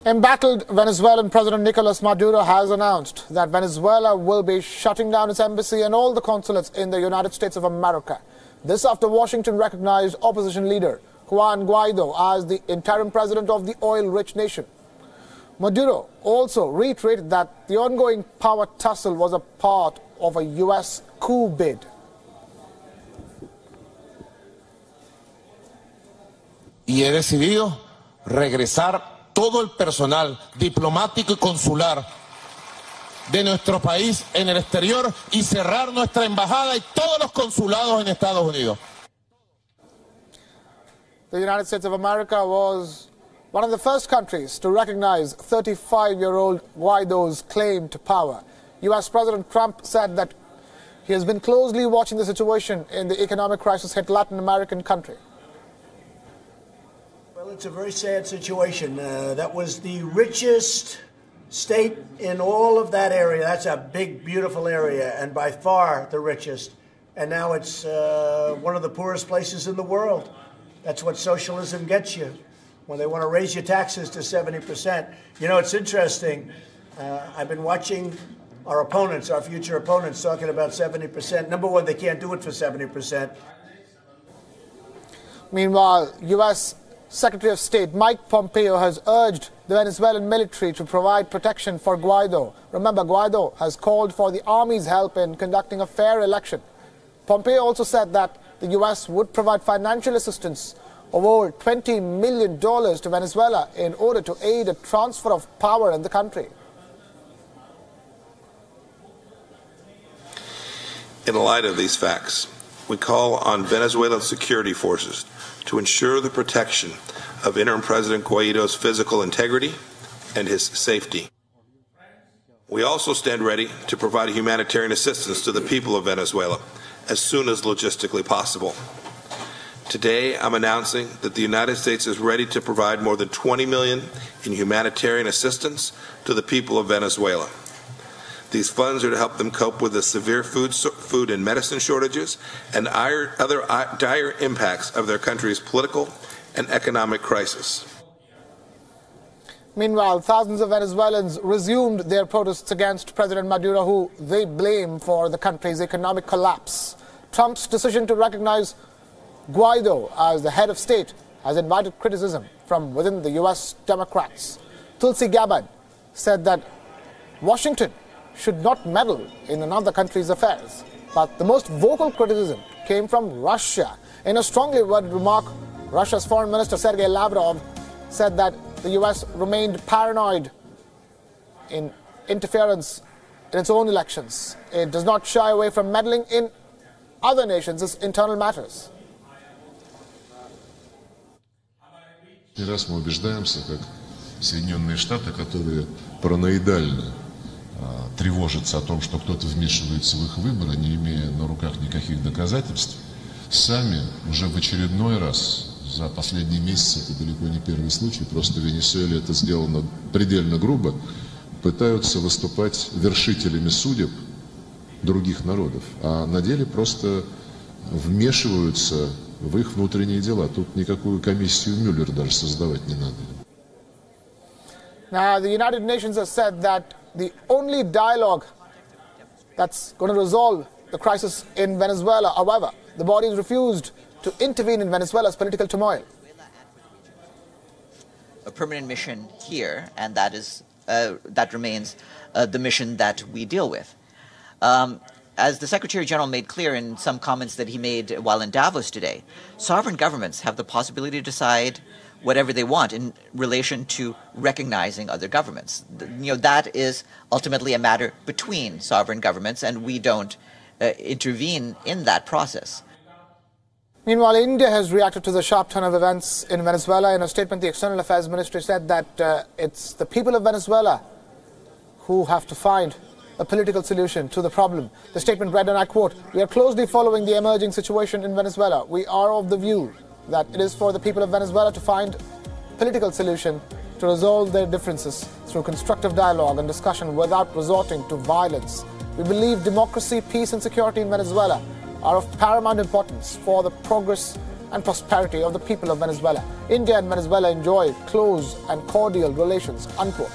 Embattled Venezuelan President Nicolas Maduro has announced that Venezuela will be shutting down its embassy and all the consulates in the United States of America. This after Washington recognized opposition leader Juan Guaido as the interim president of the oil-rich nation. Maduro also reiterated that the ongoing power tussle was a part of a U.S. coup bid. Y he decidido regresar todo el personal diplomático y consular de nuestro país en el exterior y cerrar nuestra embajada y todos los consulados en Estados Unidos. The United States of America was one of the first countries to recognize 35-year-old Guaido's claim to power. U.S. President Trump said that he has been closely watching the situation in the economic crisis hit Latin American country. Well, it's a very sad situation. That was the richest state in all of that area. That's a big, beautiful area, and by far the richest. And now it's one of the poorest places in the world. That's what socialism gets you, when they want to raise your taxes to 70%. You know, it's interesting. I've been watching our opponents, our future opponents, talking about 70%. Number one, they can't do it for 70%. Meanwhile, U.S. Secretary of State Mike Pompeo has urged the Venezuelan military to provide protection for Guaido. Remember, Guaido has called for the army's help in conducting a fair election. Pompeo also said that the U.S. would provide financial assistance of over $20 million to Venezuela in order to aid a transfer of power in the country. In light of these facts, we call on Venezuelan security forces to ensure the protection of interim President Guaido's physical integrity and his safety. We also stand ready to provide humanitarian assistance to the people of Venezuela as soon as logistically possible. Today, I'm announcing that the United States is ready to provide more than $20 million in humanitarian assistance to the people of Venezuela. These funds are to help them cope with the severe food and medicine shortages and other dire impacts of their country's political and economic crisis. Meanwhile, thousands of Venezuelans resumed their protests against President Maduro, who they blame for the country's economic collapse. Trump's decision to recognize Guaido as the head of state has invited criticism from within the U.S. Democrats. Tulsi Gabbard said that Washington should not meddle in another country's affairs. But the most vocal criticism came from Russia. In a strongly worded remark, Russia's Foreign Minister Sergei Lavrov said that the U.S. remained paranoid in interference in its own elections. It does not shy away from meddling in other nations' internal matters. Не раз мы убеждаемся, как Соединенные Штаты, которые параноидально тревожатся о том, что кто-то вмешивается в их выборы, не имея на руках никаких доказательств, сами уже в очередной раз за последние месяцы, это далеко не первый случай, просто в Венесуэле это сделано предельно грубо, пытаются выступать вершителями судеб других народов, а на деле просто вмешиваются в их внутренние дела. Тут никакую комиссию Мюллер даже создавать не надо. Now, the United Nations has said that the only dialogue that's going to resolve the crisis in Venezuela, however, the body has refused to intervene in Venezuela's political turmoil. A permanent mission here, and that remains the mission that we deal with. As the Secretary General made clear in some comments that he made while in Davos today, sovereign governments have the possibility to decide whatever they want in relation to recognizing other governments. You know, that is ultimately a matter between sovereign governments, and we don't intervene in that process. Meanwhile, India has reacted to the sharp turn of events in Venezuela. In a statement, the External Affairs Ministry said that it's the people of Venezuela who have to find a political solution to the problem. The statement read, and I quote, "We are closely following the emerging situation in Venezuela. We are of the view that it is for the people of Venezuela to find a political solution to resolve their differences through constructive dialogue and discussion without resorting to violence. We believe democracy, peace and security in Venezuela are of paramount importance for the progress and prosperity of the people of Venezuela. India and Venezuela enjoy close and cordial relations, unquote.